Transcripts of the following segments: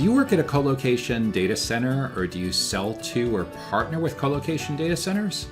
Do you work at a colocation data center, or do you sell to or partner with colocation data centers?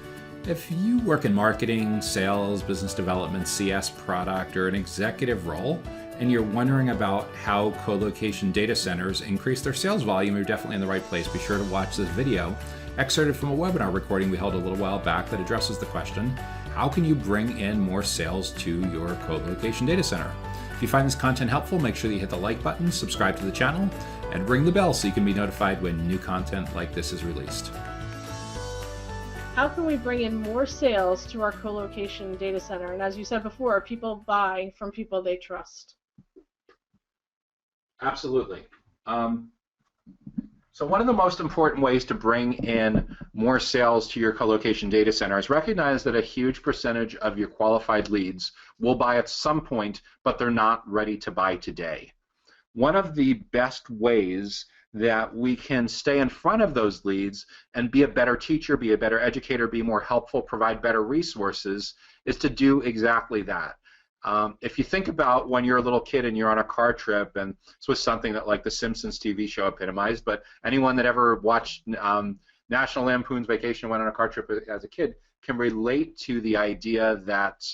If you work in marketing, sales, business development, CS product, or an executive role, and you're wondering about how colocation data centers increase their sales volume, you're definitely in the right place. Be sure to watch this video, excerpted from a webinar recording we held a little while back that addresses the question, how can you bring in more sales to your colocation data center? If you find this content helpful, make sure that you hit the like button, subscribe to the channel, and ring the bell so you can be notified when new content like this is released. How can we bring in more sales to our colocation data center? And as you said before, people buy from people they trust. Absolutely. So one of the most important ways to bring in more sales to your colocation data center is recognize that a huge percentage of your qualified leads will buy at some point, but they're not ready to buy today. One of the best ways that we can stay in front of those leads and be a better teacher, be a better educator, be more helpful, provide better resources is to do exactly that. If you think about when you're a little kid and you're on a car trip, and this was something that like the Simpsons TV show epitomized, but anyone that ever watched National Lampoon's Vacation and went on a car trip as a kid can relate to the idea that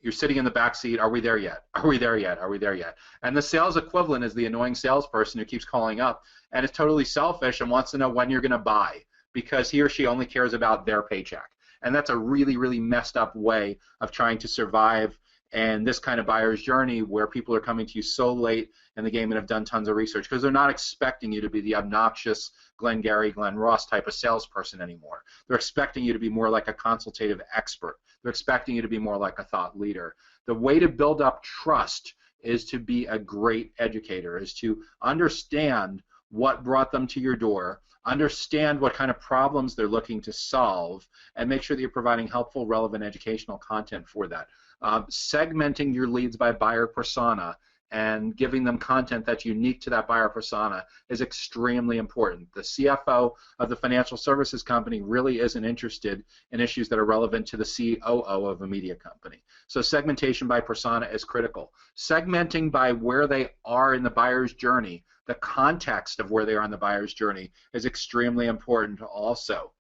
you're sitting in the back seat, are we there yet? Are we there yet? Are we there yet? And the sales equivalent is the annoying salesperson who keeps calling up and is totally selfish and wants to know when you're going to buy because he or she only cares about their paycheck. And that's a really, really messed up way of trying to survive in this kind of buyer's journey where people are coming to you so late in the game and have done tons of research because they're not expecting you to be the obnoxious Glenn Gary, Glenn Ross type of salesperson anymore. They're expecting you to be more like a consultative expert. They're expecting you to be more like a thought leader. The way to build up trust is to be a great educator, is to understand what brought them to your door, understand what kind of problems they're looking to solve, and make sure that you're providing helpful, relevant educational content for that. Segmenting your leads by buyer persona and giving them content that's unique to that buyer persona is extremely important. The CFO of the financial services company really isn't interested in issues that are relevant to the COO of a media company. So segmentation by persona is critical. Segmenting by where they are in the buyer's journey, the context of where they are in the buyer's journey is extremely important also.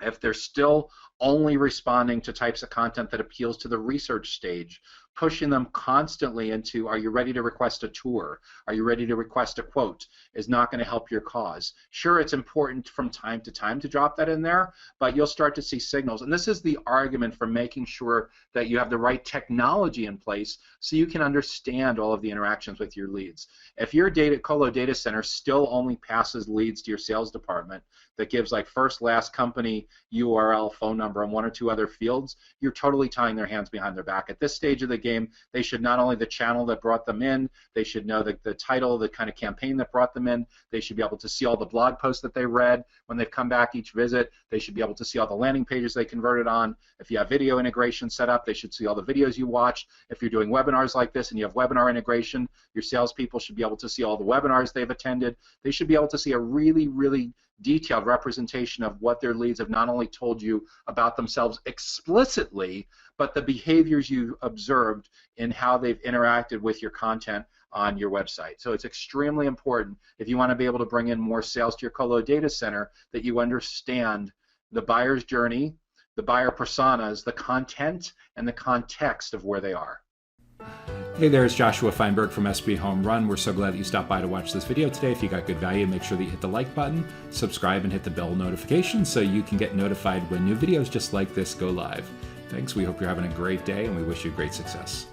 If they're still only responding to types of content that appeals to the research stage, pushing them constantly into, are you ready to request a tour? Are you ready to request a quote? Is not going to help your cause. Sure, it's important from time to time to drop that in there, but you'll start to see signals. And this is the argument for making sure that you have the right technology in place so you can understand all of the interactions with your leads. If your colo data center still only passes leads to your sales department that gives like first, last, company, URL, phone number, and one or two other fields, you're totally tying their hands behind their back. At this stage of the game, they should not only the channel that brought them in, they should know the title, the kind of campaign that brought them in, they should be able to see all the blog posts that they read when they've come back each visit, they should be able to see all the landing pages they converted on. If you have video integration set up, they should see all the videos you watched. If you're doing webinars like this and you have webinar integration, your salespeople should be able to see all the webinars they've attended. They should be able to see a really, really detailed representation of what their leads have not only told you about themselves explicitly, but the behaviors you observed in how they've interacted with your content on your website. So it's extremely important if you want to be able to bring in more sales to your colo data center that you understand the buyer's journey, the buyer personas, the content, and the context of where they are. Hey there, it's Joshua Feinberg from SB Home Run. We're so glad that you stopped by to watch this video today. If you got good value, make sure that you hit the like button, subscribe, and hit the bell notification so you can get notified when new videos just like this go live. Thanks, we hope you're having a great day, and we wish you great success.